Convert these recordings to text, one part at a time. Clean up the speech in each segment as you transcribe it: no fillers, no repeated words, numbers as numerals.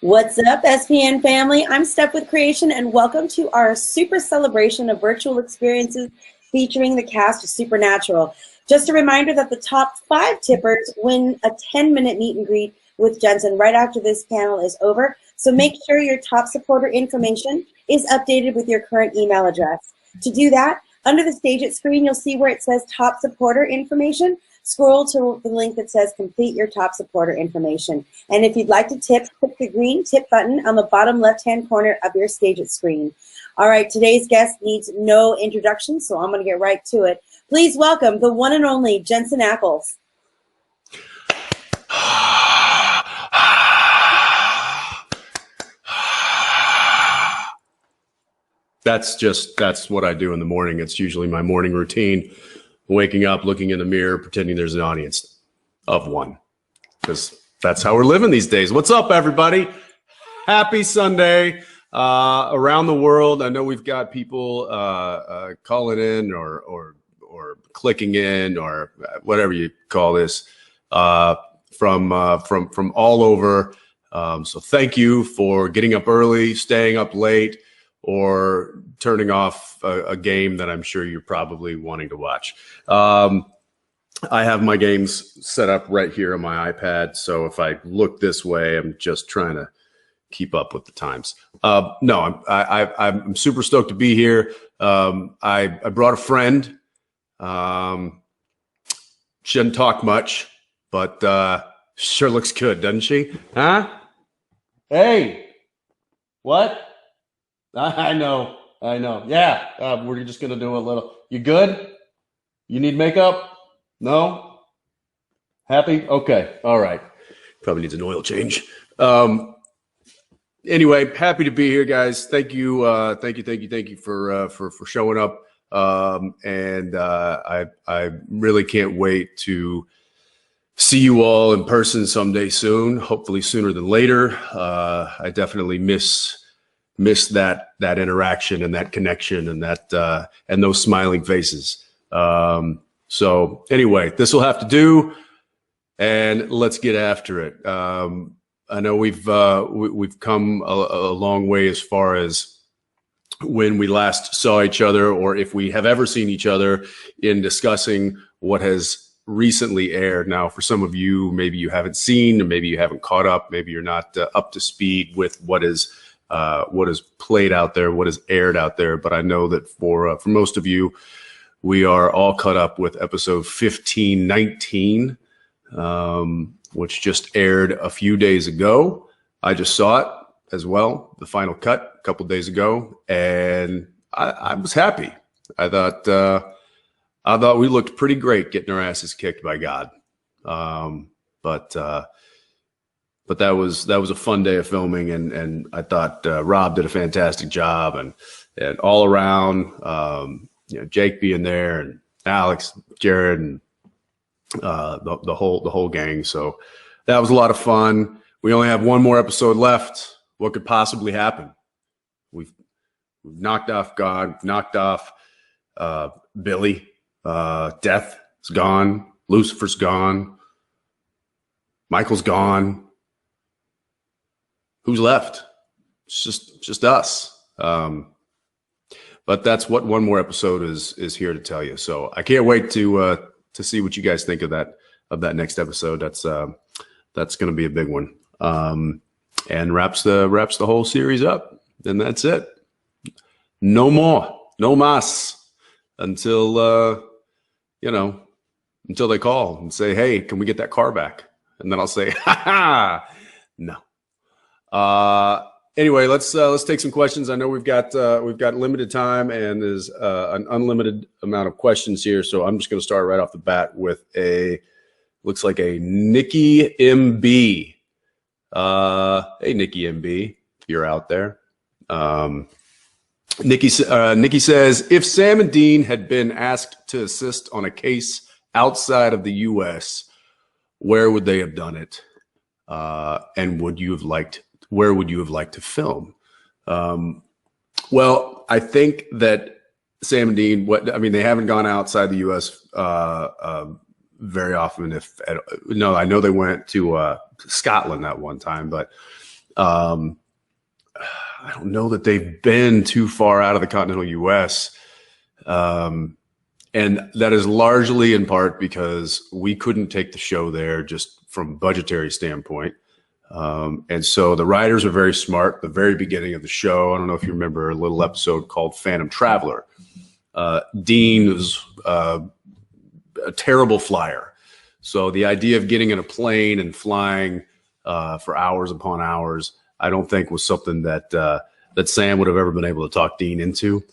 What's up, SPN family? I'm Steph with Creation, and welcome to our super celebration of virtual experiences featuring the cast of Supernatural. Just a reminder that the top 5 tippers win a 10-minute meet and greet with Jensen right after this panel is over. So make sure your top supporter information is updated with your current email address. To do that, under the Stage It screen, you'll see where it says top supporter information. Scroll to the link that says complete your top supporter information. And if you'd like to tip, click the green tip button on the bottom left-hand corner of your Stage It screen. All right, today's guest needs no introduction, so I'm going to get right to it. Please welcome the one and only Jensen Ackles. That's what I do in the morning. It's usually my morning routine. Waking up, looking in the mirror, pretending there's an audience of one. Because that's how we're living these days. What's up, everybody? Happy Sunday. Around the world, I know we've got people calling in or clicking in or whatever you call this from all over. So thank you for getting up early, staying up late, or turning off a game that I'm sure you're probably wanting to watch. I have my games set up right here on my iPad, so if I look this way, I'm just trying to keep up with the times. No, I'm super stoked to be here. I brought a friend. She doesn't talk much, but sure looks good, doesn't she? Huh? Hey, what? I know. Yeah, we're just gonna do a little. You good? You need makeup? No? Happy? Okay. All right. Probably needs an oil change. Anyway, happy to be here, guys. Thank you. Thank you for showing up. And I really can't wait to see you all in person someday soon. Hopefully sooner than later. I definitely miss that interaction and that connection and that and those smiling faces. So anyway, this will have to do, and let's get after it. I know we've come a long way as far as when we last saw each other, or if we have ever seen each other, in discussing what has recently aired. Now, for some of you, maybe you haven't seen, or maybe you haven't caught up, maybe you're not up to speed with what is played out there, what is aired out there. But I know that for most of you, we are all caught up with episode 1519, which just aired a few days ago. I just saw it as well, the final cut, a couple days ago, and I was happy. I thought we looked pretty great getting our asses kicked by God. But that was a fun day of filming, and I thought Rob did a fantastic job, and all around, Jake being there, and Alex, Jared, and the whole gang. So that was a lot of fun. We only have one more episode left. What could possibly happen? We've knocked off God, knocked off Billy. Death is gone. Lucifer's gone. Michael's gone. Who's left? It's just us. But that's what one more episode is here to tell you. So I can't wait to see what you guys think of that next episode. That's going to be a big one. And wraps the whole series up. And that's it. No more, no mas, until they call and say, "Hey, can we get that car back?" And then I'll say, "Ha ha, no." Anyway, let's take some questions. I know we've got limited time, and there's an unlimited amount of questions here. So I'm just going to start right off the bat with looks like a Nikki MB. Hey, Nikki MB, if you're out there. Nikki says, if Sam and Dean had been asked to assist on a case outside of the U.S., where would they have done it? And where would you have liked to film? Well, I think that Sam and Dean, they haven't gone outside the U.S. Very often. I know they went to Scotland that one time, but I don't know that they've been too far out of the continental U.S. And that is largely in part because we couldn't take the show there just from a budgetary standpoint. And so the writers are very smart. The very beginning of the show, I don't know if you remember a little episode called Phantom Traveler. Dean was a terrible flyer. So the idea of getting in a plane and flying for hours upon hours, I don't think was something that that Sam would have ever been able to talk Dean into,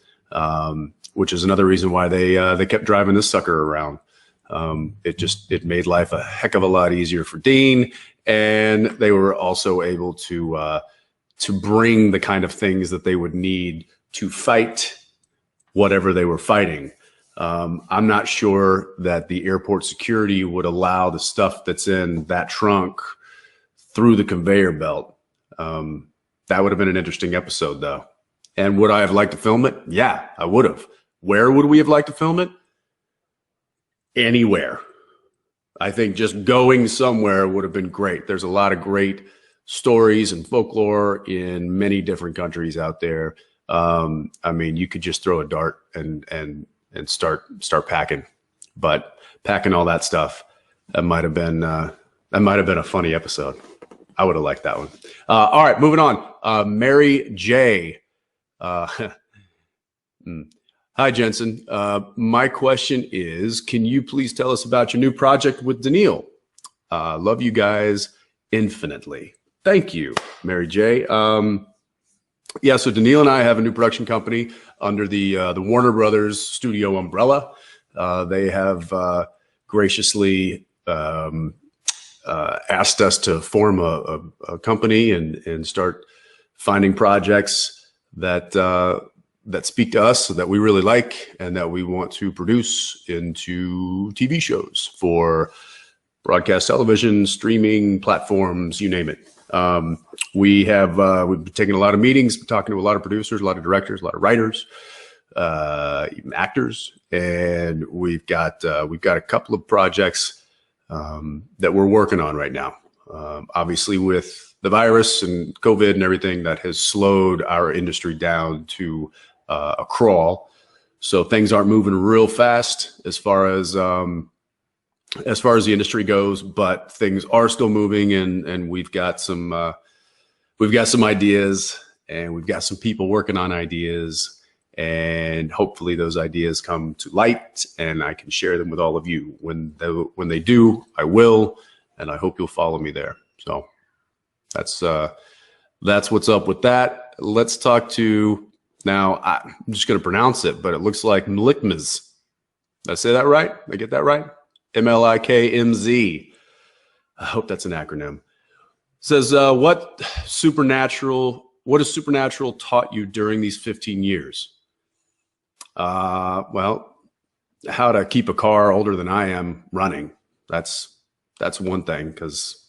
which is another reason why they kept driving this sucker around. It made life a heck of a lot easier for Dean, and they were also able to bring the kind of things that they would need to fight whatever they were fighting. I'm not sure that the airport security would allow the stuff that's in that trunk through the conveyor belt. That would have been an interesting episode, though. And would I have liked to film it? Yeah, I would have. Where would we have liked to film it? Anywhere. I think just going somewhere would have been great. There's a lot of great stories and folklore in many different countries out there. I mean, you could just throw a dart and start packing, but packing all that stuff, that might have been a funny episode. I would have liked that one. All right, moving on. Mary J. Hi, Jensen. My question is, can you please tell us about your new project with Daniil? Love you guys infinitely. Thank you, Mary J. Yeah, so Daniil and I have a new production company under the Warner Brothers studio umbrella. They have graciously asked us to form a company and start finding projects that speak to us, that we really like, and that we want to produce into TV shows for broadcast television, streaming platforms, you name it. We've been taking a lot of meetings, talking to a lot of producers, a lot of directors, a lot of writers, even actors, and we've got a couple of projects that we're working on right now. Obviously, with the virus and COVID and everything, that has slowed our industry down to a crawl. So things aren't moving real fast as far as the industry goes, but things are still moving, and we've got some ideas, and we've got some people working on ideas, and hopefully those ideas come to light and I can share them with all of you. When they do, I will, and I hope you'll follow me there. So that's what's up with that. Let's talk to, now I'm just going to pronounce it, but it looks like Mlikmz. Did I say that right? Did I get that right? MLIKMZ. I hope that's an acronym. Says, what has Supernatural taught you during these 15 years? Well, how to keep a car older than I am running. That's one thing, because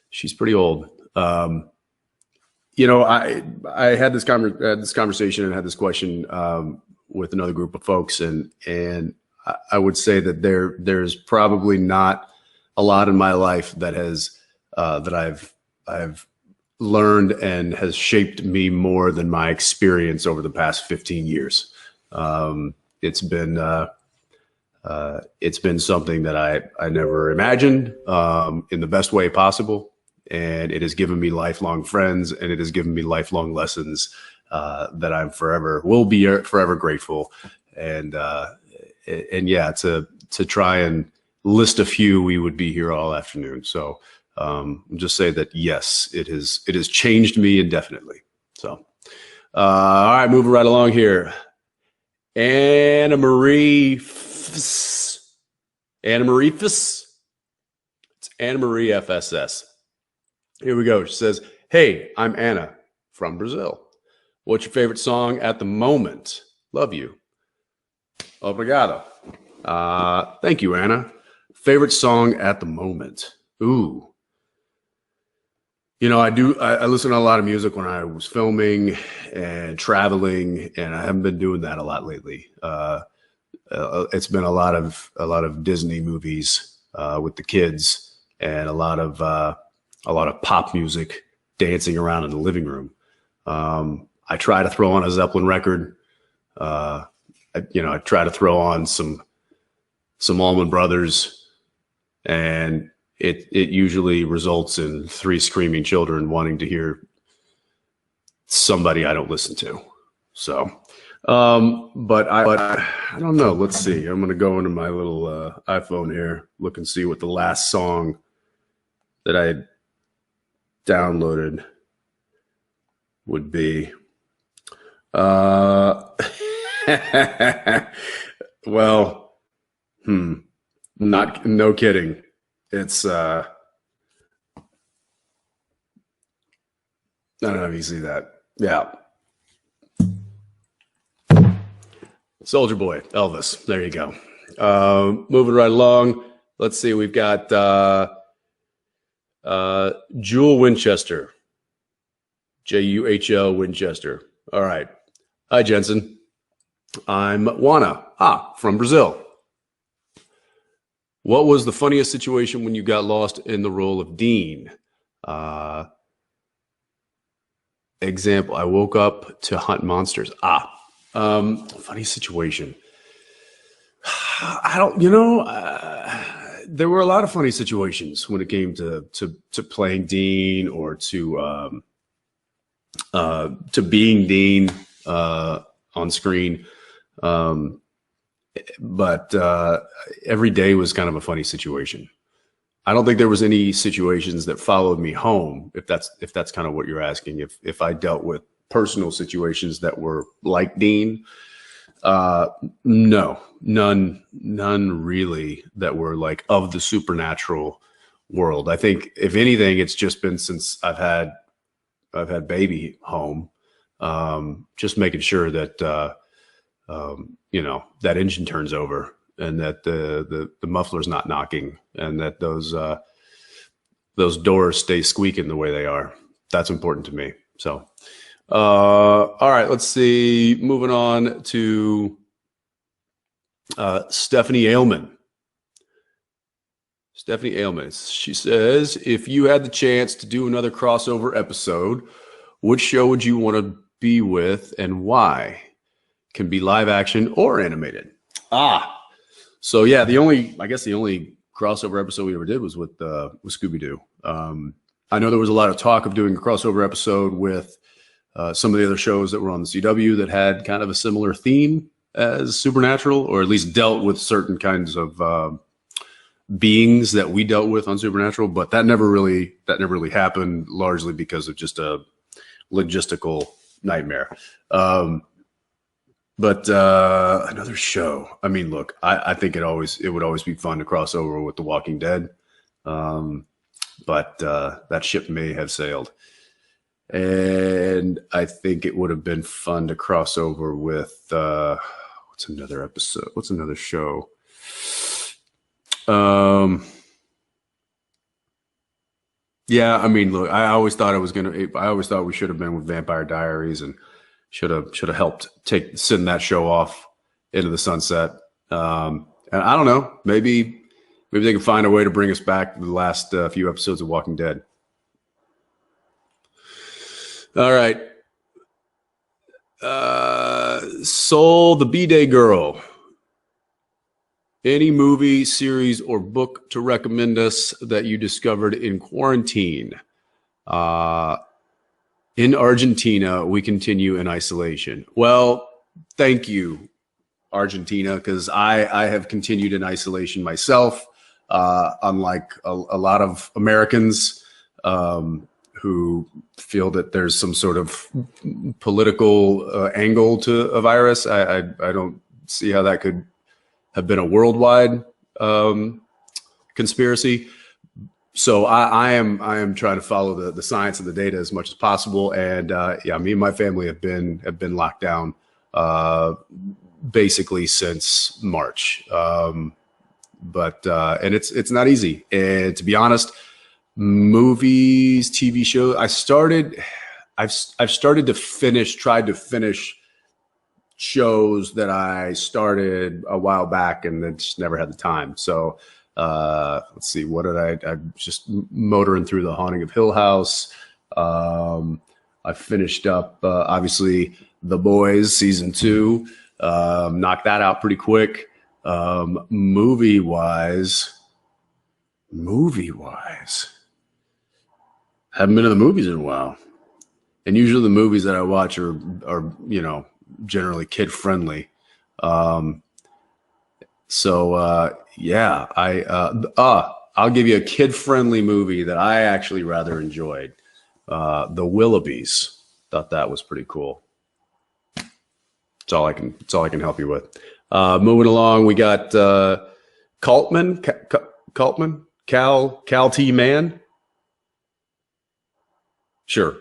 she's pretty old. You know, I had this conversation and had this question with another group of folks, and I would say that there's probably not a lot in my life that has that I've learned and has shaped me more than my experience over the past 15 years. It's been something that I never imagined in the best way possible, and it has given me lifelong friends, and it has given me lifelong lessons that will be forever grateful. And yeah, to try and list a few, we would be here all afternoon. So just say that yes, it has changed me indefinitely. So all right, moving right along here. Anna Marie F. It's Anna Marie FSS. Here we go. She says, "Hey, I'm Anna from Brazil. What's your favorite song at the moment? Love you. Obrigado." Thank you, Anna. Favorite song at the moment. Ooh. You know, I listen to a lot of music when I was filming and traveling, and I haven't been doing that a lot lately. It's been a lot of Disney movies with the kids, and a lot of pop music, dancing around in the living room. I try to throw on a Zeppelin record. I try to throw on some Allman Brothers, and it usually results in 3 screaming children wanting to hear somebody I don't listen to. So, but I don't know. Let's see. I'm going to go into my little iPhone here, look and see what the last song that I downloaded would be. Well, no kidding. It's I don't know if you see that. Yeah. Soldier Boy, Elvis. There you go. Moving right along. Let's see. We've got Jewel Winchester. Juhl Winchester. All right. Hi, Jensen. I'm Juana. From Brazil. What was the funniest situation when you got lost in the role of Dean? Example, I woke up to hunt monsters. Funny situation. I don't, there were a lot of funny situations when it came to playing Dean or to being Dean on screen. But every day was kind of a funny situation. I don't think there was any situations that followed me home, if that's kind of what you're asking. If I dealt with personal situations that were like Dean, no, none really that were like of the supernatural world. I think if anything, it's just been since I've had baby home, just making sure that that engine turns over and that the muffler's not knocking and that those doors stay squeaking the way they are. That's important to me. So, all right, let's see. Moving on to Stephanie Ailman. Stephanie Ailman. She says, if you had the chance to do another crossover episode, which show would you want to be with and why? Can be live action or animated. So yeah, the only crossover episode we ever did was with Scooby-Doo. I know there was a lot of talk of doing a crossover episode with some of the other shows that were on the CW that had kind of a similar theme as Supernatural, or at least dealt with certain kinds of beings that we dealt with on Supernatural, but that never really happened, largely because of just a logistical nightmare. But another show. I mean, look, I think it would always be fun to cross over with The Walking Dead. But that ship may have sailed. And I think it would have been fun to cross over with what's another episode? What's another show? Yeah, I mean, look, I always thought we should have been with Vampire Diaries and should have helped send that show off into the sunset. And I don't know, maybe they can find a way to bring us back to the last few episodes of Walking Dead. All right. Soul the B-Day Girl. Any movie, series, or book to recommend us that you discovered in quarantine? In Argentina, we continue in isolation. Well, thank you, Argentina, because I have continued in isolation myself, unlike a lot of Americans who feel that there's some sort of political angle to a virus. I don't see how that could have been a worldwide conspiracy. So I am trying to follow the science and the data as much as possible. And yeah, me and my family have been locked down basically since March. But it's not easy. And to be honest, movies, TV shows, I've tried to finish shows that I started a while back and then just never had the time. So let's see, what did I just motoring through The Haunting of Hill House, I finished up, obviously, The Boys season 2. Knocked that out pretty quick. Movie-wise, haven't been to the movies in a while. And usually the movies that I watch are generally kid-friendly. Yeah, I'll give you a kid-friendly movie that I actually rather enjoyed. The Willoughbys. Thought that was pretty cool. That's all I can help you with. Moving along, we got Cal T. Mann. Sure.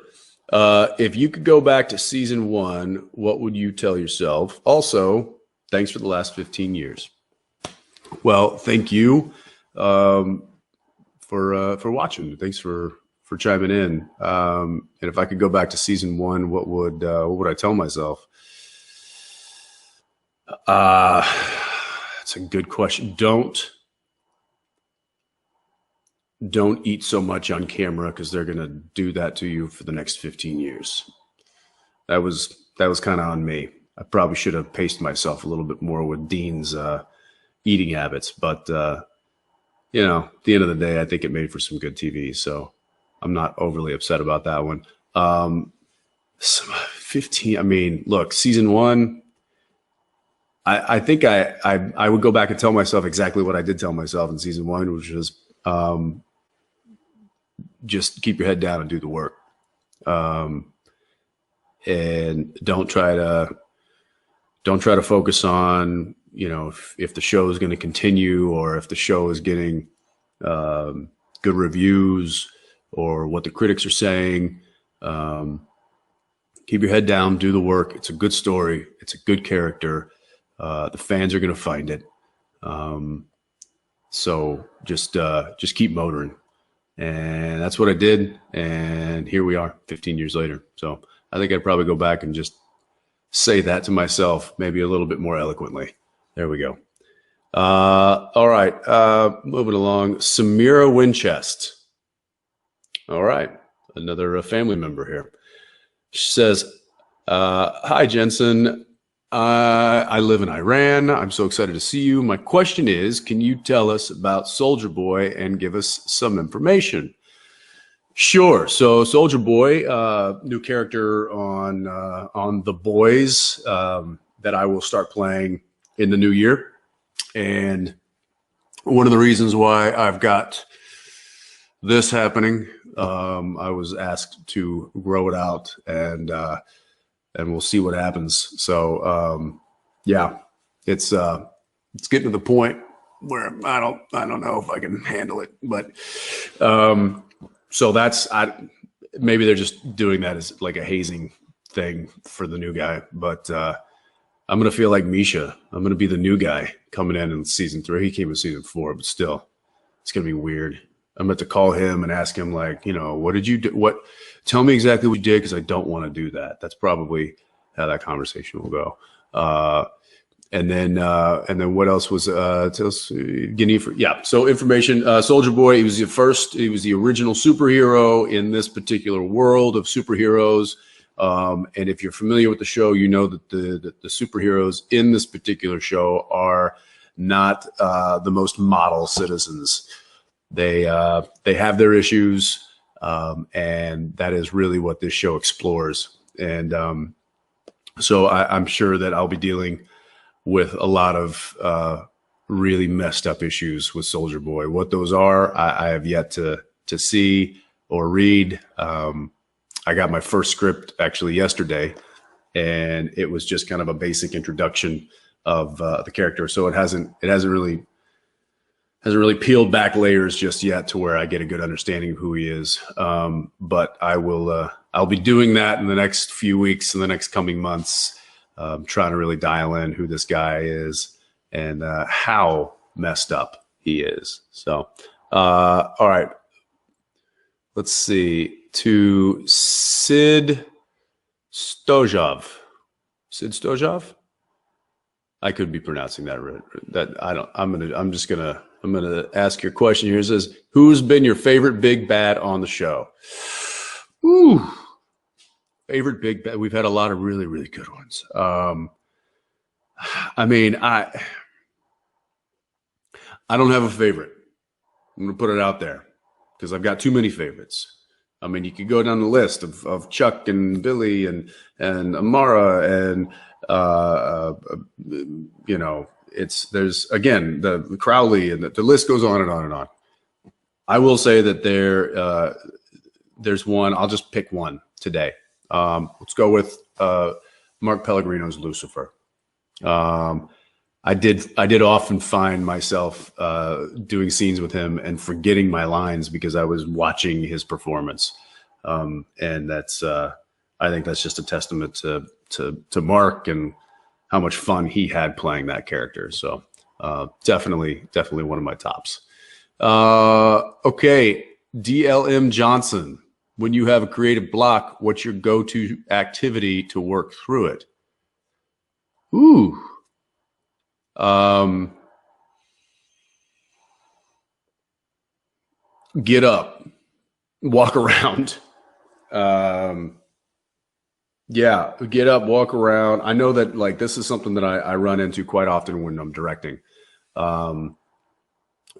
If you could go back to season 1, what would you tell yourself? Also, thanks for the last 15 years. Well, thank you for watching. Thanks for chiming in. And if I could go back to season 1, what would I tell myself? That's a good question. Don't eat so much on camera, because they're going to do that to you for the next 15 years. That was kind of on me. I probably should have paced myself a little bit more with Dean's eating habits, but at the end of the day, I think it made for some good TV, so I'm not overly upset about that one. 15. I mean, look, season 1. I think I would go back and tell myself exactly what I did tell myself in season 1, which was just keep your head down and do the work, and don't try to focus on if the show is going to continue, or if the show is getting good reviews, or what the critics are saying. Keep your head down, do the work. It's a good story. It's a good character. The fans are going to find it. So just keep motoring. And that's what I did. And here we are 15 years later. So I think I'd probably go back and just say that to myself, maybe a little bit more eloquently. There we go. All right. Moving along. Samira Winchest. All right. Another family member here. She says, hi, Jensen. I live in Iran. I'm so excited to see you. My question is, can you tell us about Soldier Boy and give us some information? Sure. So Soldier Boy, new character on The Boys that I will start playing in the new year. And one of the reasons why I've got this happening, I was asked to grow it out, and we'll see what happens. So yeah, it's getting to the point where I don't know if I can handle it, but so maybe they're just doing that as like a hazing thing for the new guy, but I'm gonna feel like Misha. I'm gonna be the new guy coming in season 3. He came in season 4, but still, it's gonna be weird. I'm about to call him and ask him, like, what did you do? Tell me exactly what you did, because I don't want to do that. That's probably how that conversation will go. And then what else was yeah. So information. Soldier Boy. He was the original superhero in this particular world of superheroes. And if you're familiar with the show, you know that the superheroes in this particular show are not the most model citizens. They have their issues, and that is really what this show explores. And so I'm sure that I'll be dealing with a lot of really messed up issues with Soldier Boy. What those are, I have yet to see or read. I got my first script actually yesterday, and it was just kind of a basic introduction of the character. So it hasn't really peeled back layers just yet to where I get a good understanding of who he is. But I'll be doing that in the next few weeks, in the next coming months, trying to really dial in who this guy is and how messed up he is. So, all right, let's see, to Sid Stojov. Sid Stojov? I could be pronouncing that right. I'm gonna ask your question here. It says, who's been your favorite big bad on the show? Ooh, favorite big bet. We've had a lot of really, really good ones. I mean, I don't have a favorite. I'm going to put it out there because I've got too many favorites. I mean, you could go down the list of Chuck and Billy and Amara and you know, there's again the Crowley and the list goes on and on and on. I will say that there's one. I'll just pick one today. Let's go with Mark Pellegrino's Lucifer. I did often find myself doing scenes with him and forgetting my lines because I was watching his performance, and that's I think that's just a testament to Mark and how much fun he had playing that character. So definitely one of my tops. Okay, DLM Johnson. When you have a creative block, what's your go-to activity to work through it? Ooh. Get up, walk around. Yeah, get up, walk around. I know that like this is something that I run into quite often when I'm directing.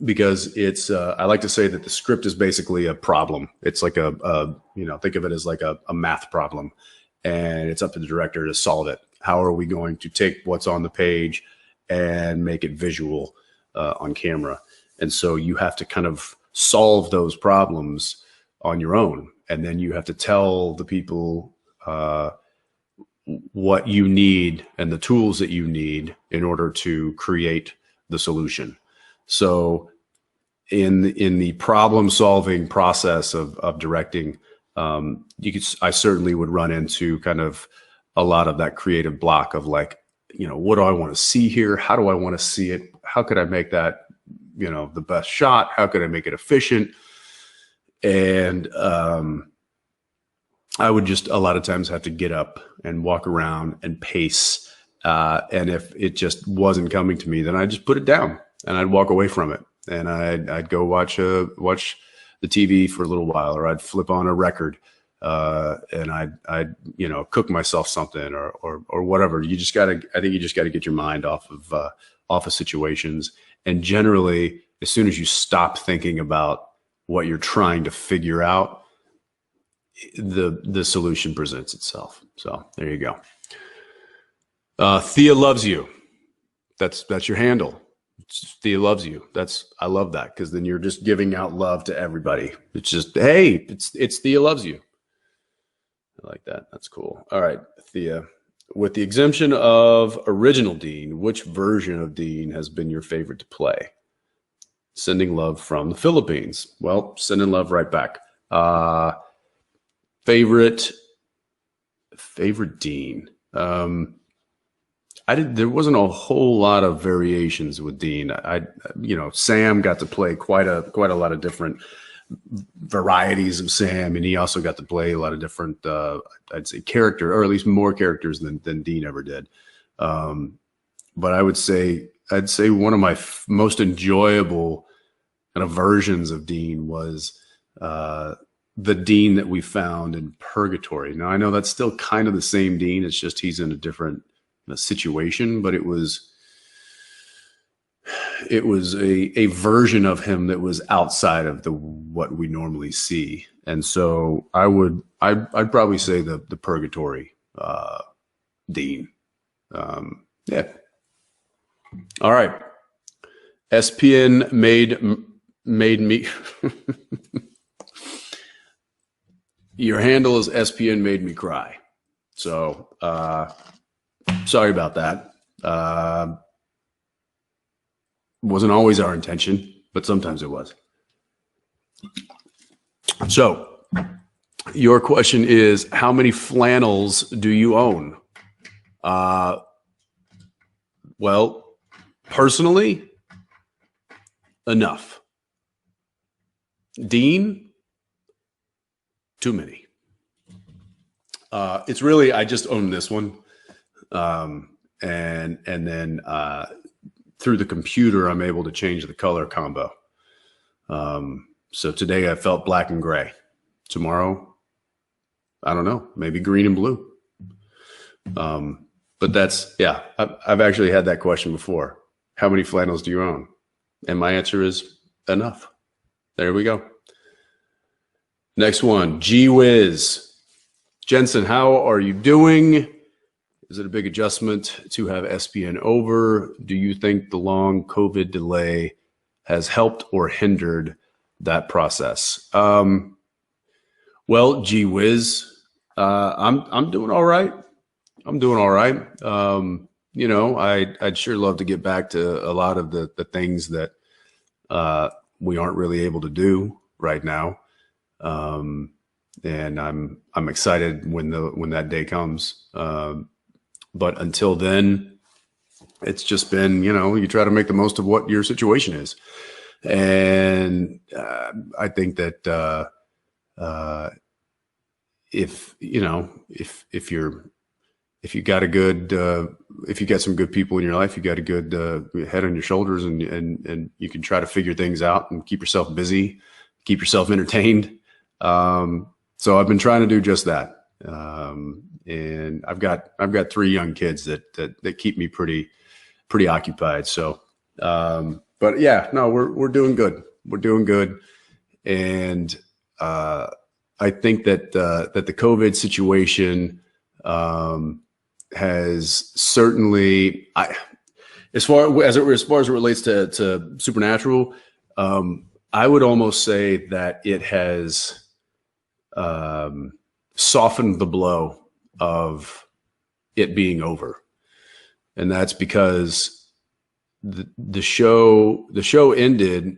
Because it's I like to say that the script is basically a problem. It's like a you know, think of it as like a math problem, and it's up to the director to solve it. How are we going to take what's on the page and make it visual on camera? And so you have to kind of solve those problems on your own, and then you have to tell the people what you need and the tools that you need in order to create the solution. So in the problem solving process of directing, I certainly would run into kind of a lot of that creative block of like, you know, what do I want to see here? How do I want to see it? How could I make that, you know, the best shot? How could I make it efficient? And I would just a lot of times have to get up and walk around and pace. And if it just wasn't coming to me, then I'd just put it down and I'd walk away from it. And I'd go watch the TV for a little while, or I'd flip on a record, and I'd you know, cook myself something or whatever. I think you just gotta get your mind off of situations. And generally, as soon as you stop thinking about what you're trying to figure out, the solution presents itself. So there you go. Thea loves you. That's your handle. Thea loves you. I love that, because then you're just giving out love to everybody. It's just, hey, it's Thea loves you. I like that. That's cool. All right, Thea. With the exemption of original Dean, which version of Dean has been your favorite to play? Sending love from the Philippines. Well, sending love right back. Favorite Dean. There wasn't a whole lot of variations with Dean. You know, Sam got to play quite a lot of different varieties of Sam, and he also got to play a lot of different, I'd say, character, or at least more characters than Dean ever did. But I'd say one of my most enjoyable kind of versions of Dean was the Dean that we found in Purgatory. Now I know that's still kind of the same Dean. It's just he's in a different situation, but it was a version of him that was outside of what we normally see. And so I'd probably say the Purgatory Dean. Yeah. All right. SPN made me your handle is SPN made me cry. So sorry about that. Wasn't always our intention, but sometimes it was. So your question is, how many flannels do you own? Well, personally, enough. Dean, too many. It's really, I just own this one. And then through the computer, I'm able to change the color combo. So today I felt black and gray. Tomorrow, I don't know, maybe green and blue. But that's, yeah, I've actually had that question before. How many flannels do you own? And my answer is enough. There we go. Next one, Gee Whiz. Jensen, how are you doing? Is it a big adjustment to have SPN over? Do you think the long COVID delay has helped or hindered that process? Well, Gee Whiz, I'm doing all right. I'm doing all right. You know, I'd sure love to get back to a lot of the things that we aren't really able to do right now. And I'm excited when that day comes. But until then, it's just been, you know, you try to make the most of what your situation is. And I think that if you got some good people in your life, you got a good head on your shoulders, and you can try to figure things out and keep yourself busy, keep yourself entertained. So I've been trying to do just that. And I've got 3 young kids that keep me pretty occupied. So, but yeah, no, we're doing good. We're doing good. And, I think that the COVID situation, has certainly, as far as it relates to Supernatural, I would almost say that it has softened the blow of it being over, and that's because the show ended.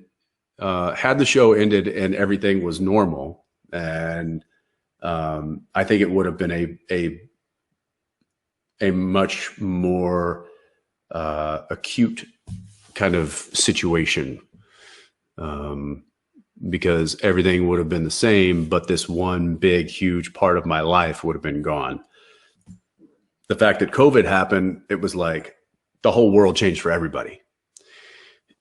Had the show ended and everything was normal, and I think it would have been a much more acute kind of situation, because everything would have been the same, but this one big, huge part of my life would have been gone. The fact that COVID happened, it was like the whole world changed for everybody.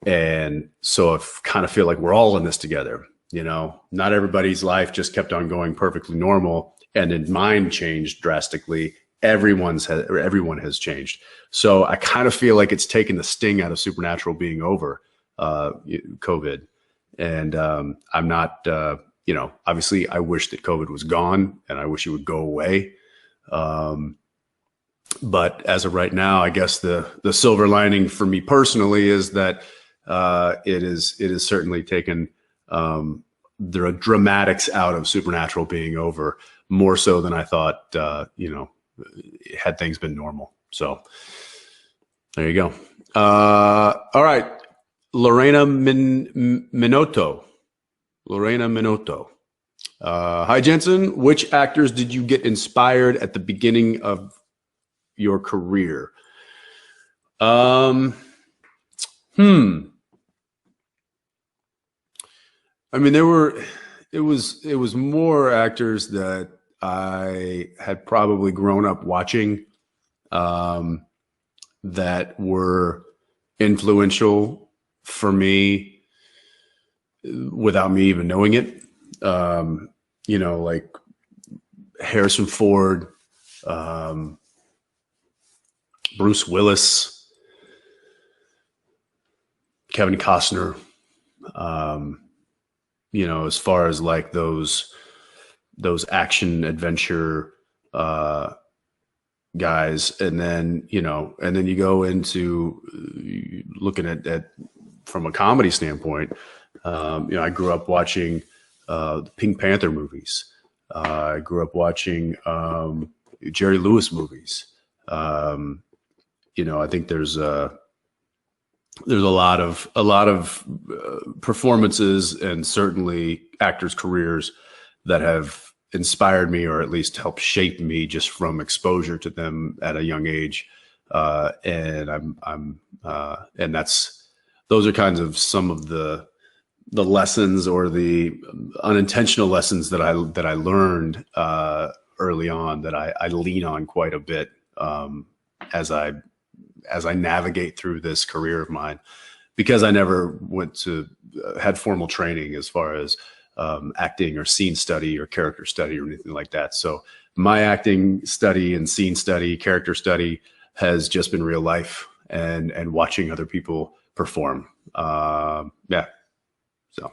And so I kind of feel like we're all in this together. You know, not everybody's life just kept on going perfectly normal, and then mine changed drastically. Everyone has changed. So I kind of feel like it's taken the sting out of Supernatural being over, COVID. And I'm not, you know, obviously I wish that COVID was gone and I wish it would go away. But as of right now, I guess the silver lining for me personally is that it is certainly taken the dramatics out of Supernatural being over, more so than I thought, you know, had things been normal. So there you go. All right. Lorena Minotto. Hi, Jensen. Which actors did you get inspired at the beginning of your career? I mean, it was more actors that I had probably grown up watching, that were influential for me without me even knowing it. You know, like Harrison Ford, Bruce Willis, Kevin Costner, you know, as far as like those action adventure guys. And then, you know, and then you go into looking at from a comedy standpoint. You know, I grew up watching the Pink Panther movies. I grew up watching Jerry Lewis movies. You know, I think there's a lot of performances and certainly actors' careers that have inspired me, or at least helped shape me, just from exposure to them at a young age. And and those are kinds of some of the lessons, or the unintentional lessons that I learned early on, that I lean on quite a bit as I navigate through this career of mine, because I never had formal training as far as acting or scene study or character study or anything like that. So my acting study and scene study, character study has just been real life and watching other people perform. Yeah. So,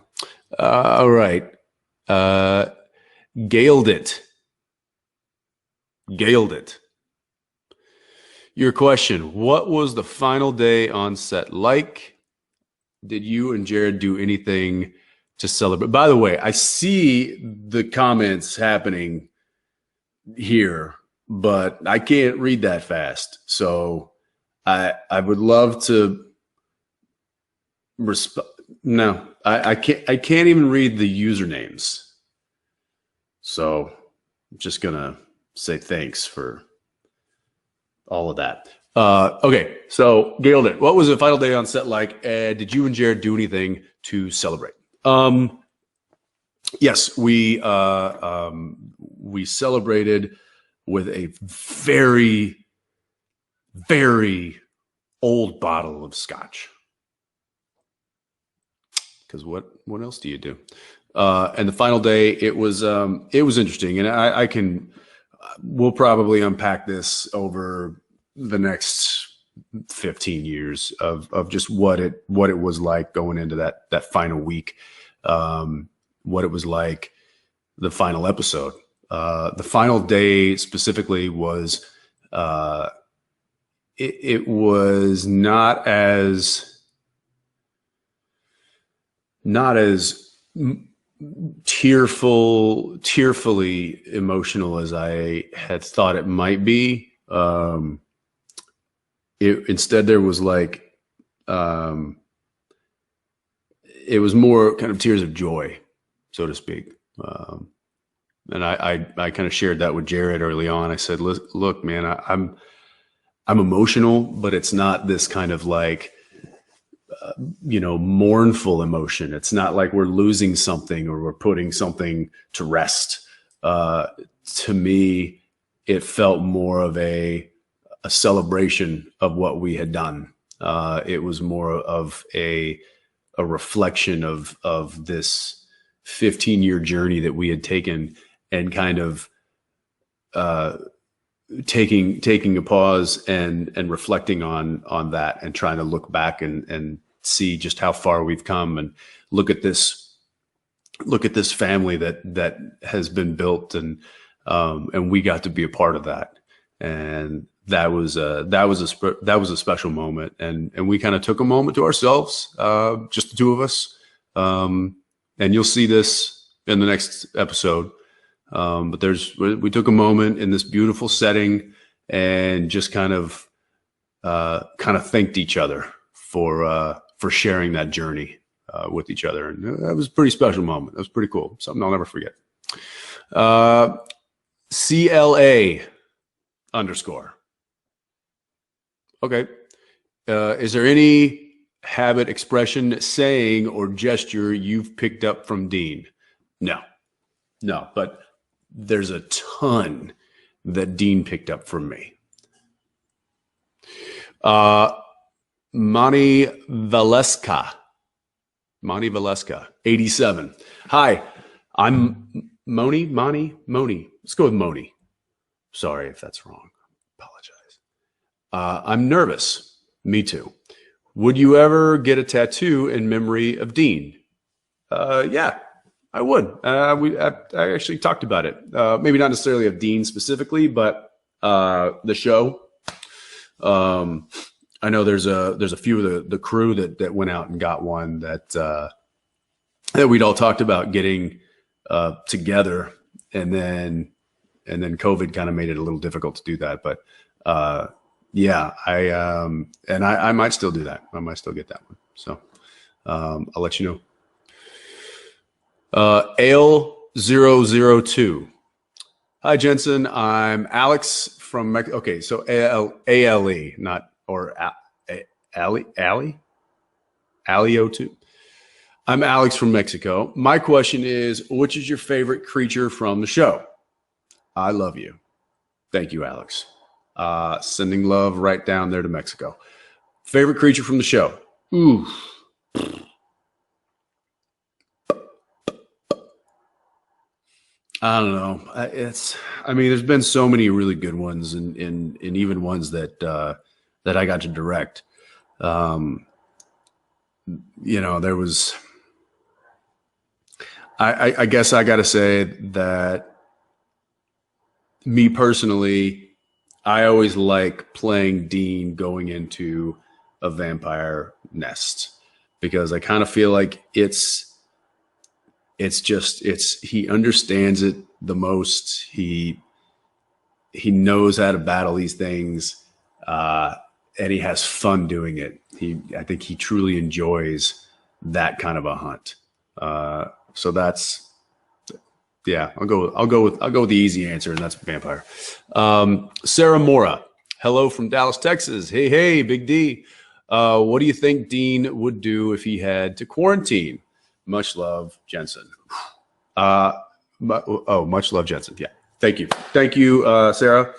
all right. Gailed it. Your question, what was the final day on set like? Did you and Jared do anything to celebrate? By the way, I see the comments happening here, but I can't read that fast. So I would love to respond. No, I can't even read the usernames. So I'm just gonna say thanks for all of that. Okay, so Gailed it. What was the final day on set like? Did you and Jared do anything to celebrate? Yes, we celebrated with a very, very old bottle of scotch. Because what else do you do? And the final day, it was interesting, and we'll probably unpack this over the next 15 years of just what it was like going into that final week, what it was like the final episode. The final day specifically was it was not as tearfully emotional as I had thought it might be. Instead there was like, it was more kind of tears of joy, so to speak. And I kind of shared that with Jared early on. I said, look, man, I'm emotional, but it's not this kind of like, mournful emotion. It's not like we're losing something or we're putting something to rest. To me, it felt more of a celebration of what we had done. It was more of a reflection of this 15-year journey that we had taken, and kind of taking a pause and reflecting on that, and trying to look back and see just how far we've come, and look at this family that has been built, and we got to be a part of that. And that was a special moment. And we kind of took a moment to ourselves, just the two of us. And you'll see this in the next episode. But we took a moment in this beautiful setting and just kind of thanked each other for sharing that journey with each other. And that was a pretty special moment. That was pretty cool. Something I'll never forget. CLA_. Okay. Is there any habit, expression, saying, or gesture you've picked up from Dean? No, but there's a ton that Dean picked up from me. Mani Valeska, 87. Hi, I'm Moni. Let's go with Moni. Sorry if that's wrong. Apologize. I'm nervous. Me too. Would you ever get a tattoo in memory of Dean? Yeah, I would. I actually talked about it. Maybe not necessarily of Dean specifically, but the show. I know there's a few of the crew that went out and got one that we'd all talked about getting together, and then COVID kind of made it a little difficult to do that. But yeah, I might still do that. I might still get that one. So I'll let you know. Ale002. Hi, Jensen. I'm Alex from Mexico. Okay, so ALE, not or Ali02. I'm Alex from Mexico. My question is, which is your favorite creature from the show? I love you. Thank you, Alex. Sending love right down there to Mexico. Favorite creature from the show? Ooh. I don't know. I mean, there's been so many really good ones, and even ones that that I got to direct. Um, there was. I guess I got to say that me personally, I always like playing Dean going into a vampire nest because I kind of feel like it's he understands it the most. He knows how to battle these things, and he has fun doing it. I think he truly enjoys that kind of a hunt. So that's yeah. I'll go with the easy answer, and that's vampire. Sarah Mora, hello from Dallas, Texas. Hey, Big D. What do you think Dean would do if he had to quarantine? Much love, Jensen. Much love, Jensen. Yeah. Thank you, Sarah.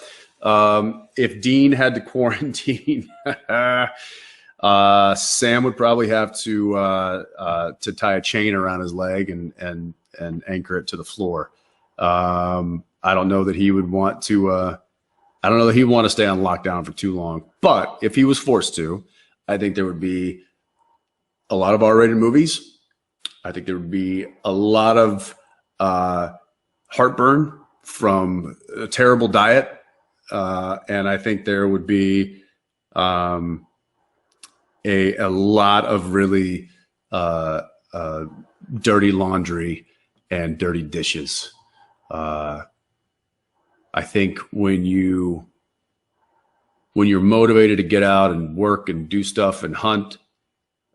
If Dean had to quarantine, Sam would probably have to tie a chain around his leg and anchor it to the floor. I don't know that he would want to. I don't know that he'd want to stay on lockdown for too long. But if he was forced to, I think there would be a lot of R-rated movies. I think there would be a lot of heartburn from a terrible diet, and I think there would be a lot of really dirty laundry and dirty dishes. I think when you're motivated to get out and work and do stuff and hunt,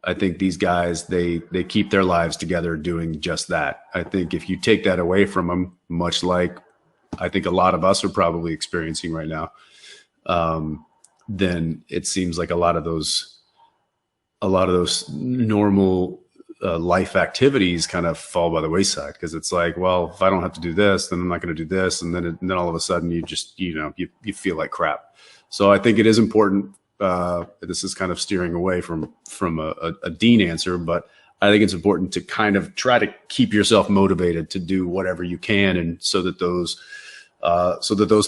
I think these guys, they keep their lives together doing just that. I think if you take that away from them, much like I think a lot of us are probably experiencing right now, then it seems like a lot of those normal life activities kind of fall by the wayside, because it's like, well, if I don't have to do this, then I'm not going to do this, and then all of a sudden you just you feel like crap. So I think it is important. This is kind of steering away from a Dean answer, but I think it's important to kind of try to keep yourself motivated to do whatever you can, and so that those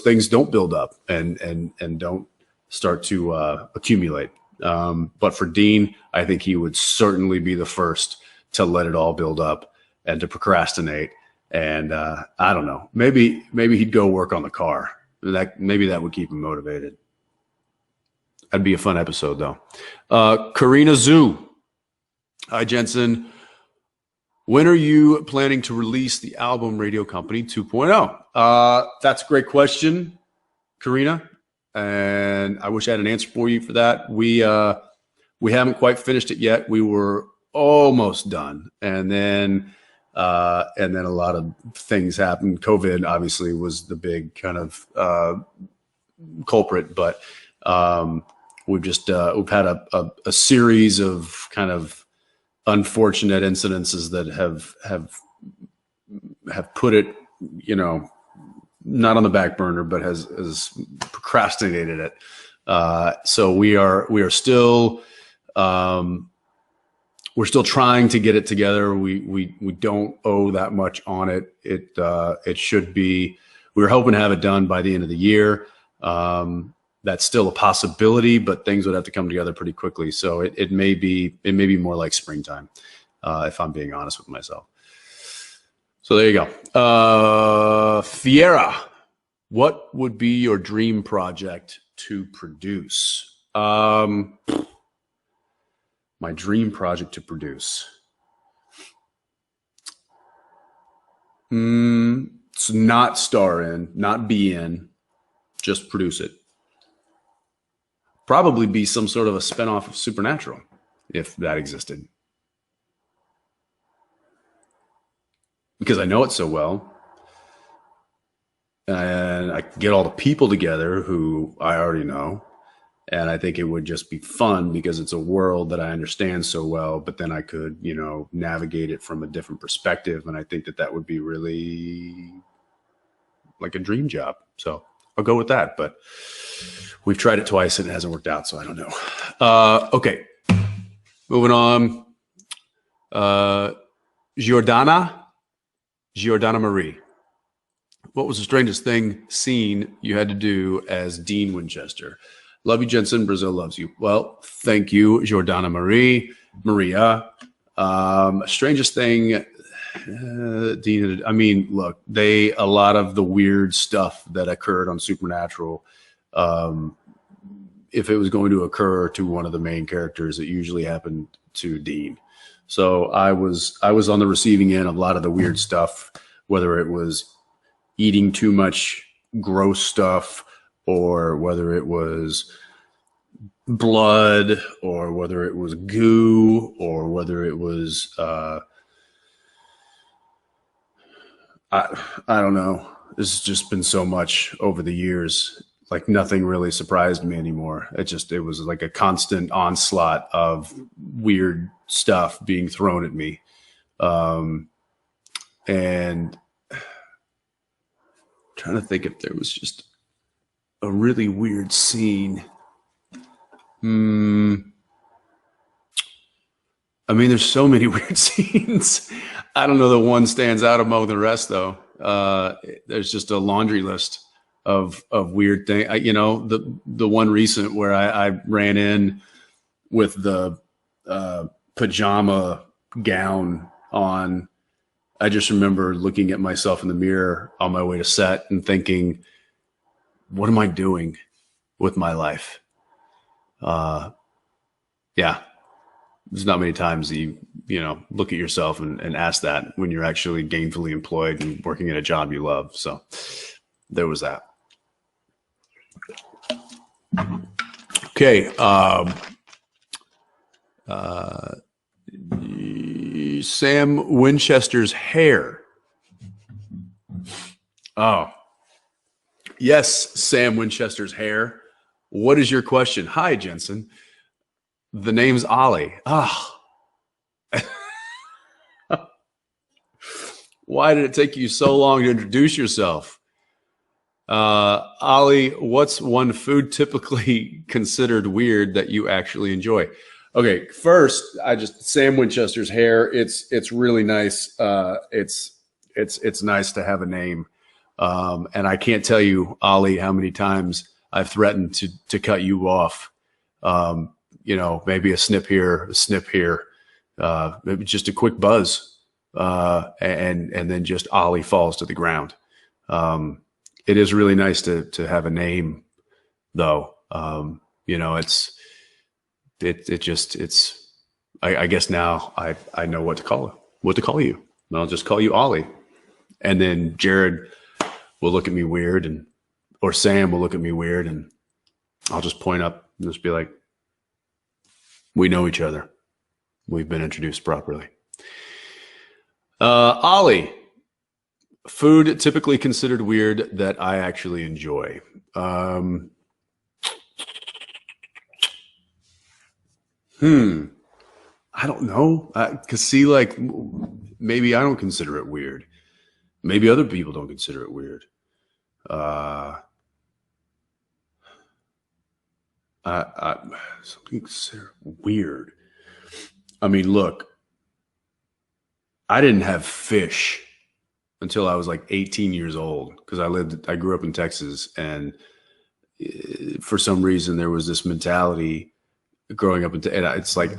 things don't build up and don't start to accumulate. But for Dean, I think he would certainly be the first to let it all build up and to procrastinate. And I don't know, maybe he'd go work on the car. Maybe that would keep him motivated. That'd be a fun episode, though. Karina Zhu. Hi, Jensen. When are you planning to release the album Radio Company 2.0? That's a great question, Karina. And I wish I had an answer for you for that. We haven't quite finished it yet. We were almost done. And then a lot of things happened. COVID obviously was the big kind of culprit, but we've had a series of kind of unfortunate incidences that have put it, not on the back burner, but has procrastinated it. So we're still trying to get it together. We don't owe that much on it. It should be. We were hoping to have it done by the end of the year. That's still a possibility, but things would have to come together pretty quickly. So it may be more like springtime, if I'm being honest with myself. So there you go. Fiera, what would be your dream project to produce? My dream project to produce. It's not star in, not be in, just produce it. Probably be some sort of a spinoff of Supernatural, if that existed. Because I know it so well. And I can get all the people together who I already know. And I think it would just be fun because it's a world that I understand so well, but then I could, navigate it from a different perspective. And I think that would be really like a dream job. So I'll go with that. But we've tried it twice and it hasn't worked out, so I don't know. Okay. Moving on. Giordana Marie. what was the strangest scene you had to do as Dean Winchester? Love you, Jensen. Brazil loves you. Well, thank you, Jordana Maria. Strangest thing, Dean. I mean, look, a lot of the weird stuff that occurred on Supernatural. If it was going to occur to one of the main characters, it usually happened to Dean. So I was on the receiving end of a lot of the weird stuff, whether it was eating too much gross stuff, or whether it was blood, or whether it was goo, or whether it was I don't know. There's just been so much over the years. Like nothing really surprised me anymore. It was like a constant onslaught of weird stuff being thrown at me. And trying to think if there was just a really weird scene. I mean, there's so many weird scenes. I don't know that one stands out among the rest, though. There's just a laundry list of weird things. The one recent where I ran in with the pajama gown on. I just remember looking at myself in the mirror on my way to set and thinking, what am I doing with my life? Yeah. There's not many times that you look at yourself and ask that when you're actually gainfully employed and working at a job you love. So there was that. Okay. Sam Winchester's hair. Oh, yes, Sam Winchester's hair. What is your question? Hi, Jensen. The name's Ollie. Ah. Why did it take you so long to introduce yourself? Ollie, what's one food typically considered weird that you actually enjoy? Okay, first, Sam Winchester's hair. It's really nice. It's nice to have a name. And I can't tell you, Ollie, how many times I've threatened to cut you off. Maybe a snip here, maybe just a quick buzz, and then just Ollie falls to the ground. It is really nice to have a name, though. I guess now I know what to call you. I'll just call you Ollie, and then Jared will look at me weird, or Sam will look at me weird, and I'll just point up and just be like, we know each other. We've been introduced properly. Ollie, food typically considered weird that I actually enjoy. I don't know. Maybe I don't consider it weird. Maybe other people don't consider it weird. Something considered weird. I mean, look, I didn't have fish until I was like 18 years old because I grew up in Texas, and for some reason there was this mentality growing up, and it's like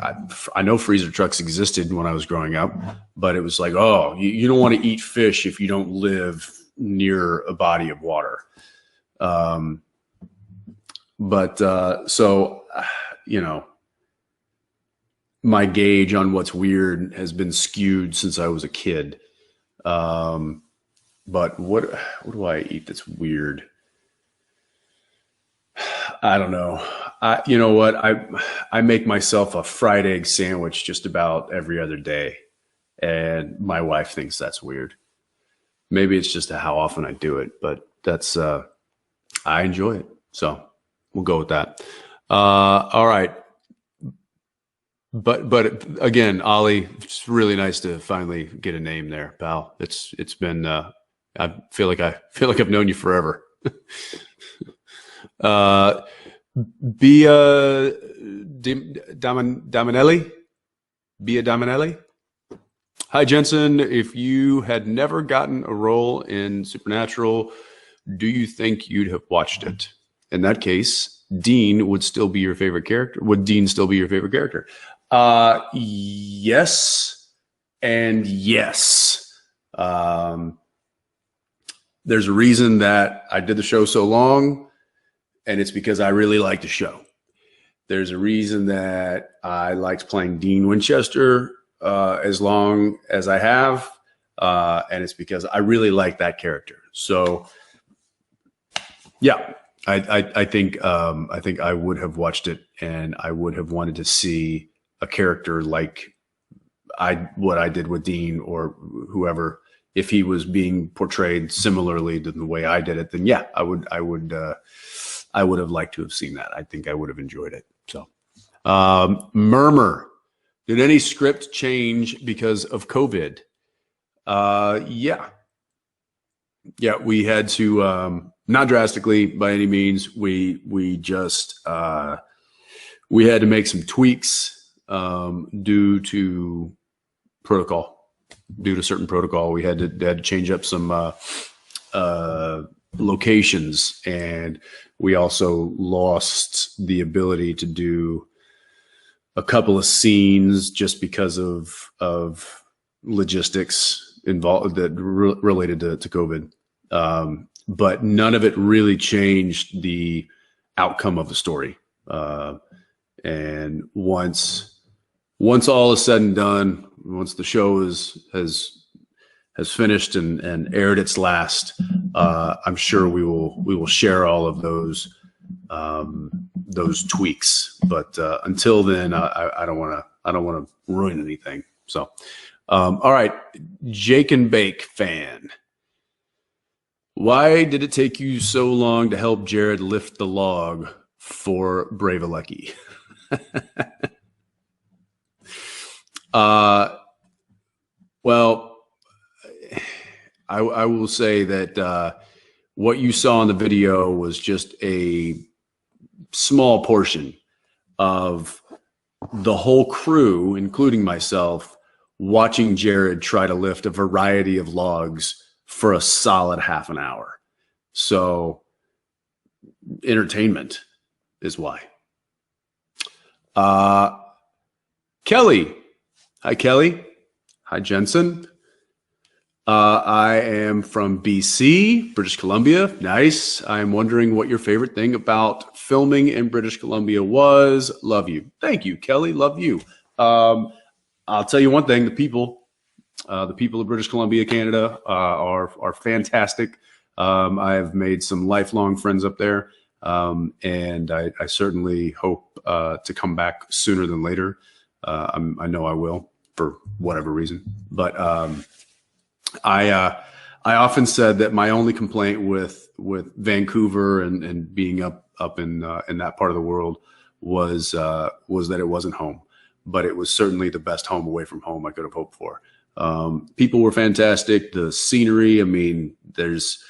I know freezer trucks existed when I was growing up, but it was like, oh, you don't want to eat fish if you don't live near a body of water. So my gauge on what's weird has been skewed since I was a kid. But what do I eat that's weird? I don't know. You know what? I make myself a fried egg sandwich just about every other day, and my wife thinks that's weird. Maybe it's just how often I do it, but that's I enjoy it. So we'll go with that. All right. But again, Ollie, it's really nice to finally get a name there, pal. It's been I feel like I've known you forever. Bia Damanelli? Bia Damanelli? Hi, Jensen. If you had never gotten a role in Supernatural, do you think you'd have watched it? In that case, Dean would still be your favorite character. Would Dean still be your favorite character? Yes and yes. Um, there's a reason that I did the show so long, and it's because I really liked the show. There's a reason that I liked playing Dean Winchester as long as I have, and it's because I really like that character. So, yeah, I think I would have watched it, and I would have wanted to see a character like what I did with Dean or whoever. If he was being portrayed similarly to the way I did it, then yeah, I would have liked to have seen that. I think I would have enjoyed it. So, Murmur. Did any script change because of COVID? Yeah. Yeah, we had to, not drastically by any means. We just, we had to make some tweaks due to protocol. Due to certain protocol, we had to change up some locations, and we also lost the ability to do a couple of scenes just because of logistics involved that related to COVID. But none of it really changed the outcome of the story. And once all is said and done, once the show has finished and aired its last, I'm sure we will share all of those tweaks. But until then, I don't want to ruin anything. So, all right, Jake and Bake fan. Why did it take you so long to help Jared lift the log for Bravelucky? Well, I will say that what you saw in the video was just a small portion of the whole crew, including myself, watching Jared try to lift a variety of logs for a solid half an hour. So entertainment is why. Kelly. Hi, Kelly. Hi, Jensen. I am from BC, British Columbia. Nice. I'm wondering what your favorite thing about filming in British Columbia was. Love you. Thank you, Kelly. Love you. I'll tell you one thing. The people of British Columbia, Canada, are fantastic. I have made some lifelong friends up there, and I certainly hope to come back sooner than later. I know I will for whatever reason, but I often said that my only complaint with Vancouver and being up in that part of the world was that it wasn't home, but it was certainly the best home away from home I could have hoped for. People were fantastic. The scenery, I mean, there's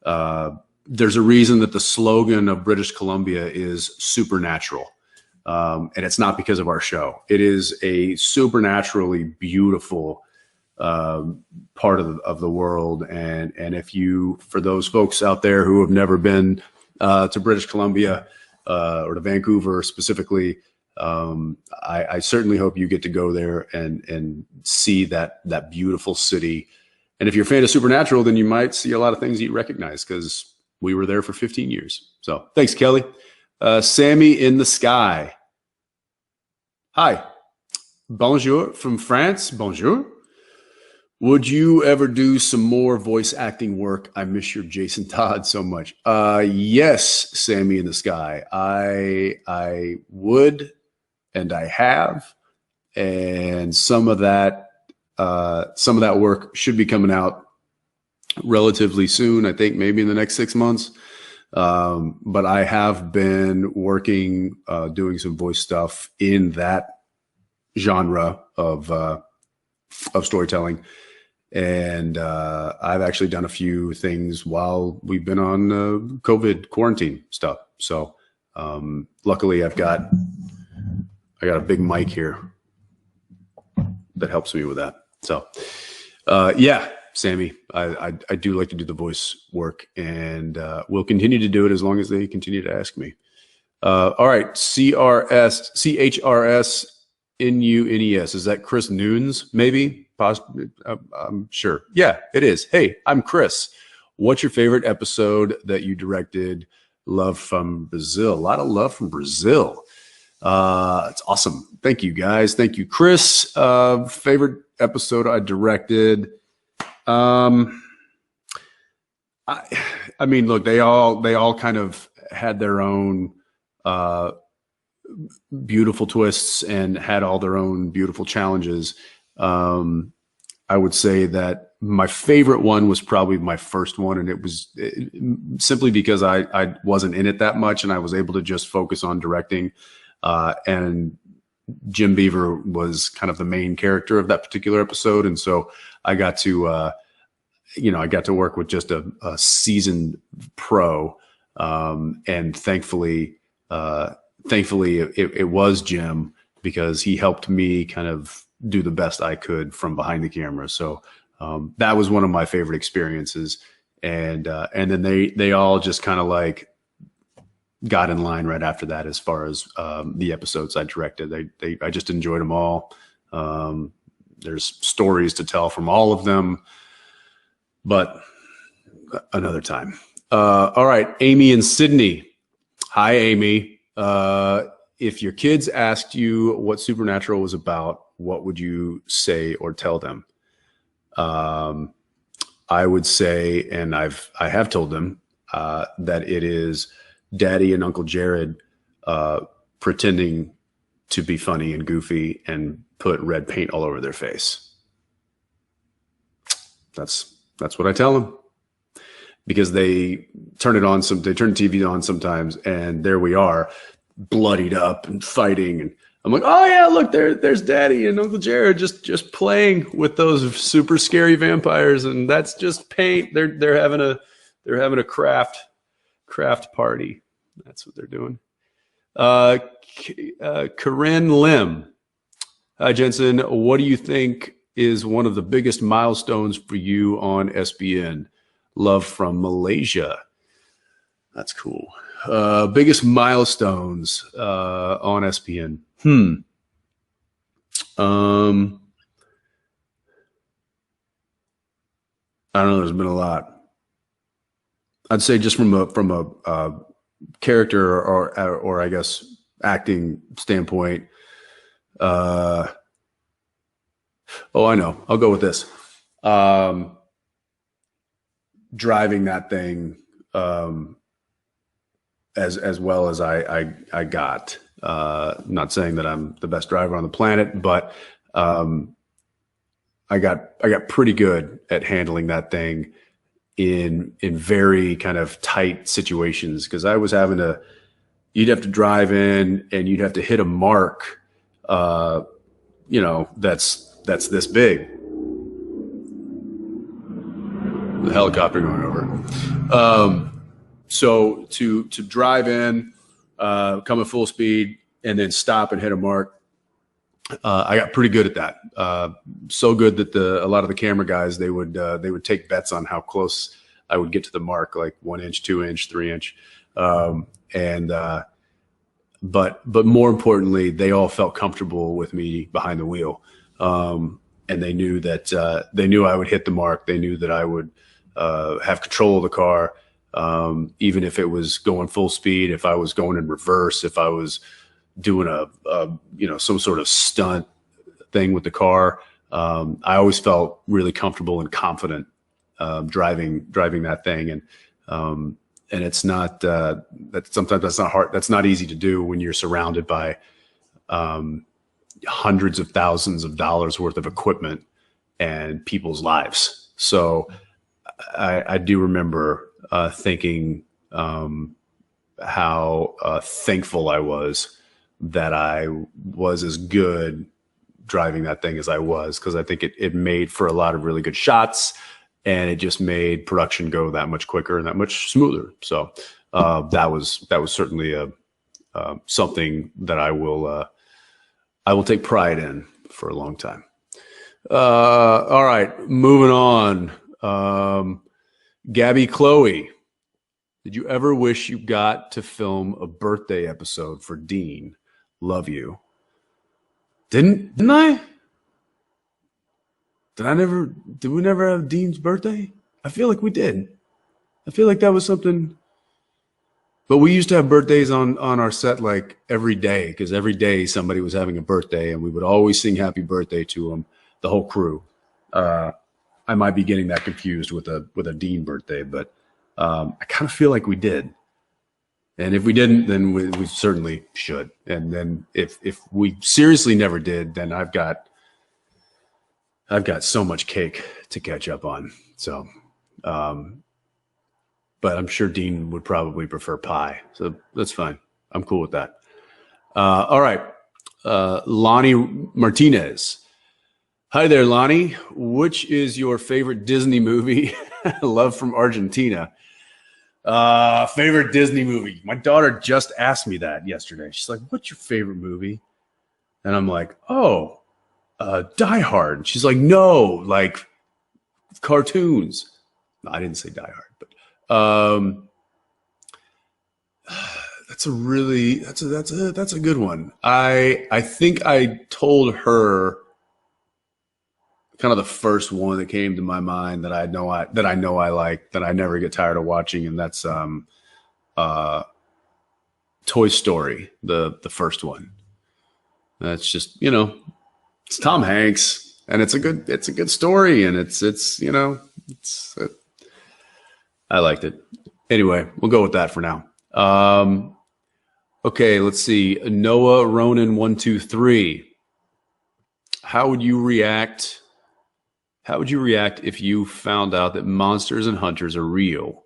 a reason that the slogan of British Columbia is supernatural. And it's not because of our show. It is a supernaturally beautiful part of the world. And if you, for those folks out there who have never been to British Columbia or to Vancouver specifically, I certainly hope you get to go there and see that beautiful city. And if you're a fan of Supernatural, then you might see a lot of things that you recognize because we were there for 15 years. So thanks, Kelly. Sammy in the sky. Hi. Bonjour from France. Bonjour. Would you ever do some more voice acting work? I miss your Jason Todd so much. Yes, Sammy in the sky. I would, and I have, and some of that work should be coming out relatively soon. I think maybe in the next 6 months. But I have been working, doing some voice stuff in that genre of storytelling. And I've actually done a few things while we've been on COVID quarantine stuff. So luckily I got a big mic here that helps me with that. So, yeah, Sammy, I do like to do the voice work, and we'll continue to do it as long as they continue to ask me. All right, CHRSNUNES. Is that Chris Nunes? Maybe, possibly. I'm sure. Yeah, it is. Hey, I'm Chris. What's your favorite episode that you directed? Love from Brazil. A lot of love from Brazil. It's awesome. Thank you, guys. Thank you, Chris. Favorite episode I directed. I mean, look, they all kind of had their own beautiful twists and had all their own beautiful challenges. I would say that my favorite one was probably my first one, and it was simply because I wasn't in it that much, and I was able to just focus on directing. And Jim Beaver was kind of the main character of that particular episode, and so I got to, I got to work with just a seasoned pro, and thankfully, it was Jim, because he helped me kind of do the best I could from behind the camera. So that was one of my favorite experiences, and then they all just kind of like got in line right after that as far as the episodes I directed. I just enjoyed them all. There's stories to tell from all of them, but another time. All right, Amy and Sydney. Hi, Amy. If your kids asked you what Supernatural was about, what would you say or tell them? I would say, and I have told them, that it is Daddy and Uncle Jared pretending to be funny and goofy and put red paint all over their face. That's what I tell them, because they turn the TV on sometimes, and there we are, bloodied up and fighting, and I'm like, oh yeah, look, there's Daddy and Uncle Jared just playing with those super scary vampires, and that's just paint. They're having a craft party. That's what they're doing. Corinne Lim. Hi, Jensen. What do you think is one of the biggest milestones for you on SBN? Love from Malaysia. That's cool. Biggest milestones on SBN. I don't know. There's been a lot. I'd say just from a character or I guess acting standpoint. Oh, I know. I'll go with this. Driving that thing as well as I got. Not saying that I'm the best driver on the planet, but I got pretty good at handling that thing in very kind of tight situations, because I was you'd have to drive in and you'd have to hit a mark, that's this big. The helicopter going over. So to drive in, come at full speed, and then stop and hit a mark, I got pretty good at that. So good that a lot of the camera guys, they would take bets on how close I would get to the mark, like 1 inch, 2 inch, 3 inch. But more importantly, they all felt comfortable with me behind the wheel. And they knew that, they knew I would hit the mark. They knew that I would, have control of the car. Even if it was going full speed, if I was going in reverse, if I was doing some sort of stunt thing with the car, I always felt really comfortable and confident driving that thing. And it's not that sometimes that's not hard. That's not easy to do when you're surrounded by hundreds of thousands of dollars worth of equipment and people's lives. So I do remember thinking how thankful I was that I was as good driving that thing as I was, because I think it made for a lot of really good shots, and it just made production go that much quicker and that much smoother. So that was certainly something that I will take pride in for a long time. All right, moving on. Gabby Chloe, did you ever wish you got to film a birthday episode for Dean? Love you. Didn't I? Did we never have Dean's birthday? I feel like we did. I feel like that was something. But we used to have birthdays on our set like every day, because every day somebody was having a birthday, and we would always sing happy birthday to them, the whole crew. I might be getting that confused with a Dean birthday, but I kind of feel like we did. And if we didn't, then we certainly should. And then if we seriously never did, then I've got so much cake to catch up on. So, but I'm sure Dean would probably prefer pie. So that's fine. I'm cool with that. All right. Lonnie Martinez. Hi there, Lonnie. Which is your favorite Disney movie? Love from Argentina. Favorite Disney movie. My daughter just asked me that yesterday. She's like, what's your favorite movie? And I'm like, oh, Die Hard. She's like, no, like cartoons. No, I didn't say Die Hard, but that's a good one. I think I told her kind of the first one that came to my mind that I know I like, that I never get tired of watching, and that's Toy Story, the first one. That's just, it's Tom Hanks, and it's a good story, and I liked it. Anyway, we'll go with that for now. Okay, let's see. Noah Ronan 123. How would you react if you found out that monsters and hunters are real?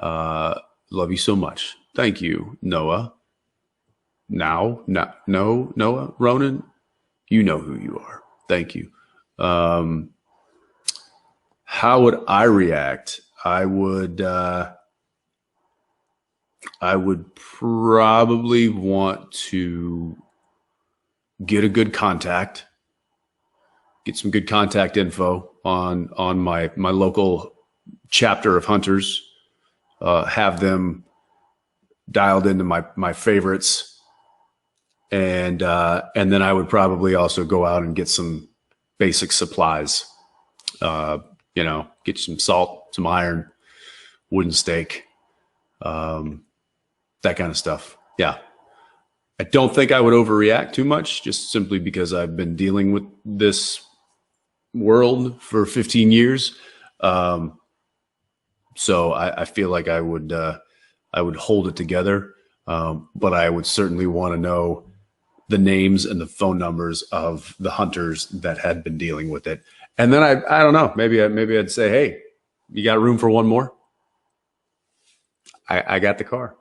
Love you so much. Thank you, Noah. No, Noah Ronan, you know who you are. Thank you. How would I react? I would probably want to get some good contact info on my local chapter of hunters, have them dialed into my favorites, and then I would probably also go out and get some basic supplies. Get some salt, some iron, wooden stake, that kind of stuff. Yeah. I don't think I would overreact too much, just simply because I've been dealing with this world for 15 years. So I feel like I would hold it together. But I would certainly want to know the names and the phone numbers of the hunters that had been dealing with it. And then I don't know, maybe I'd say, hey, you got room for one more? I got the car.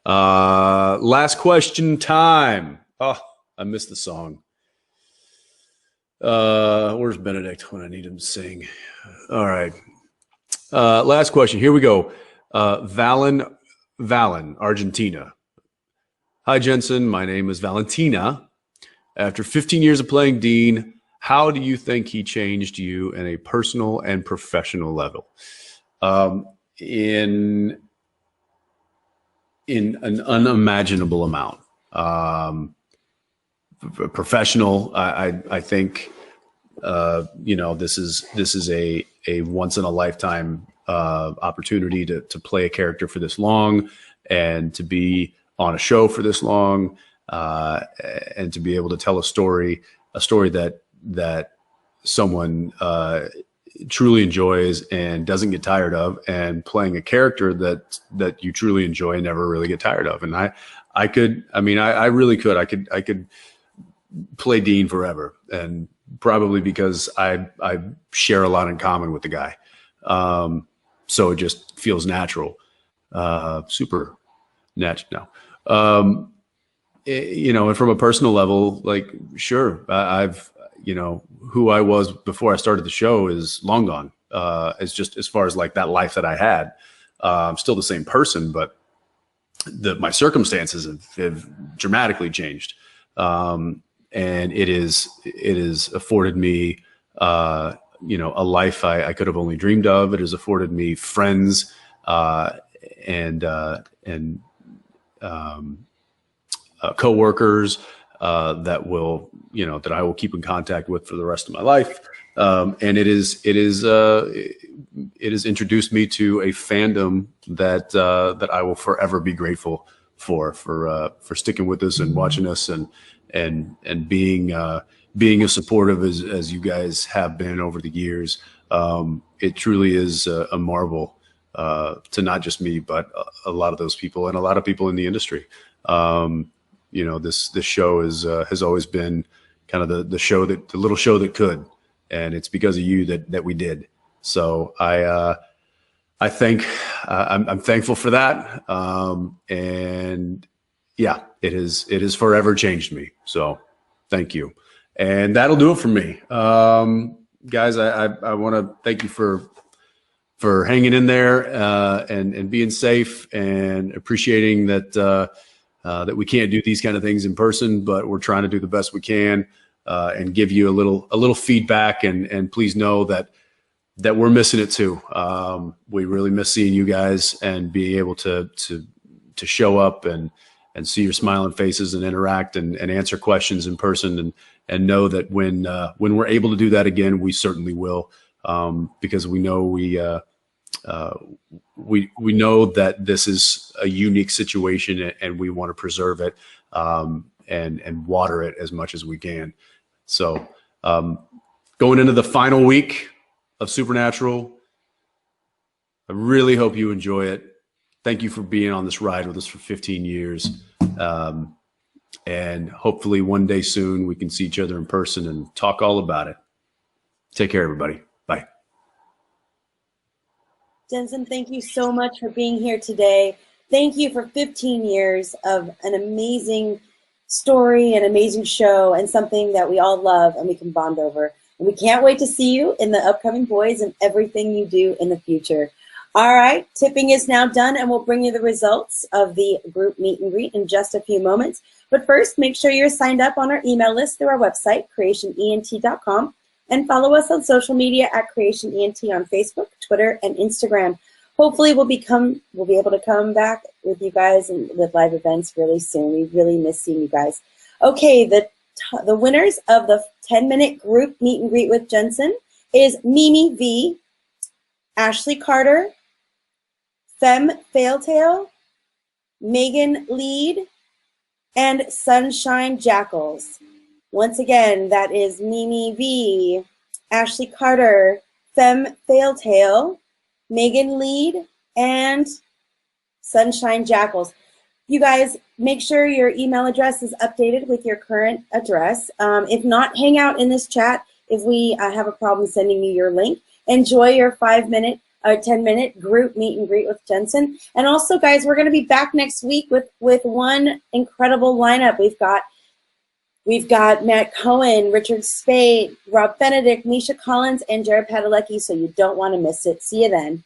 Last question time. Oh, I missed the song. Where's Benedict when I need him to sing? All right. Last question. Here we go. Valen, Argentina. Hi, Jensen. My name is Valentina. After 15 years of playing Dean, how do you think he changed you in a personal and professional level? In an unimaginable amount. Professional, I think, this is a once in a lifetime opportunity to play a character for this long, and to be on a show for this long, and to be able to tell a story that someone truly enjoys and doesn't get tired of, and playing a character that you truly enjoy and never really get tired of. And I really could. I could play Dean forever, and probably because I share a lot in common with the guy. So it just feels natural, super natural now. And from a personal level, like, sure, I've, who I was before I started the show is long gone. It's just, as far as like that life that I had, I'm still the same person, but my circumstances have dramatically changed. and it is afforded me, you know, a life I could have only dreamed of. It has afforded me friends and coworkers that will, you know, that I will keep in contact with for the rest of my life. And it has introduced me to a fandom that I will forever be grateful for sticking with us and watching us and being as supportive as you guys have been over the years. It truly is a marvel to not just me, but a lot of those people and a lot of people in the industry. You know, this show has always been kind of the little show that could, and it's because of you that we did. So I'm thankful for that. And yeah, it has forever changed me. So thank you. And that'll do it for me. Guys, I want to thank you for hanging in there, and being safe, and appreciating that we can't do these kind of things in person, but we're trying to do the best we can, and give you a little feedback, and please know that we're missing it too. We really miss seeing you guys and being able to show up and see your smiling faces and interact and answer questions in person, and know that when we're able to do that again, we certainly will, because we know we know that this is a unique situation, and we want to preserve it, and water it as much as we can. So going into the final week of Supernatural, I really hope you enjoy it. Thank you for being on this ride with us for 15 years. And hopefully one day soon we can see each other in person and talk all about it. Take care, everybody. Bye. Jensen, thank you so much for being here today. Thank you for 15 years of an amazing story, an amazing show, and something that we all love and we can bond over. And we can't wait to see you in the upcoming boys and everything you do in the future. All right, tipping is now done, and we'll bring you the results of the group meet and greet in just a few moments. But first, make sure you're signed up on our email list through our website, creationent.com, and follow us on social media at creationent on Facebook, Twitter, and Instagram. Hopefully, we'll be able to come back with you guys and with live events really soon. We really miss seeing you guys. Okay, the winners of the 10-minute group meet and greet with Jensen is Mimi V, Ashley Carter, Femme Failtail, Megan Lead, and Sunshine Jackals. Once again, that is Mimi V, Ashley Carter, Femme Failtail, Megan Lead, and Sunshine Jackals. You guys, make sure your email address is updated with your current address. If not, hang out in this chat if we have a problem sending you your link. Enjoy your 5-minute or 10-minute group meet and greet with Jensen. And also, guys, we're going to be back next week with one incredible lineup. We've got Matt Cohen, Richard Spade, Rob Benedict, Misha Collins, and Jared Padalecki, so you don't want to miss it. See you then.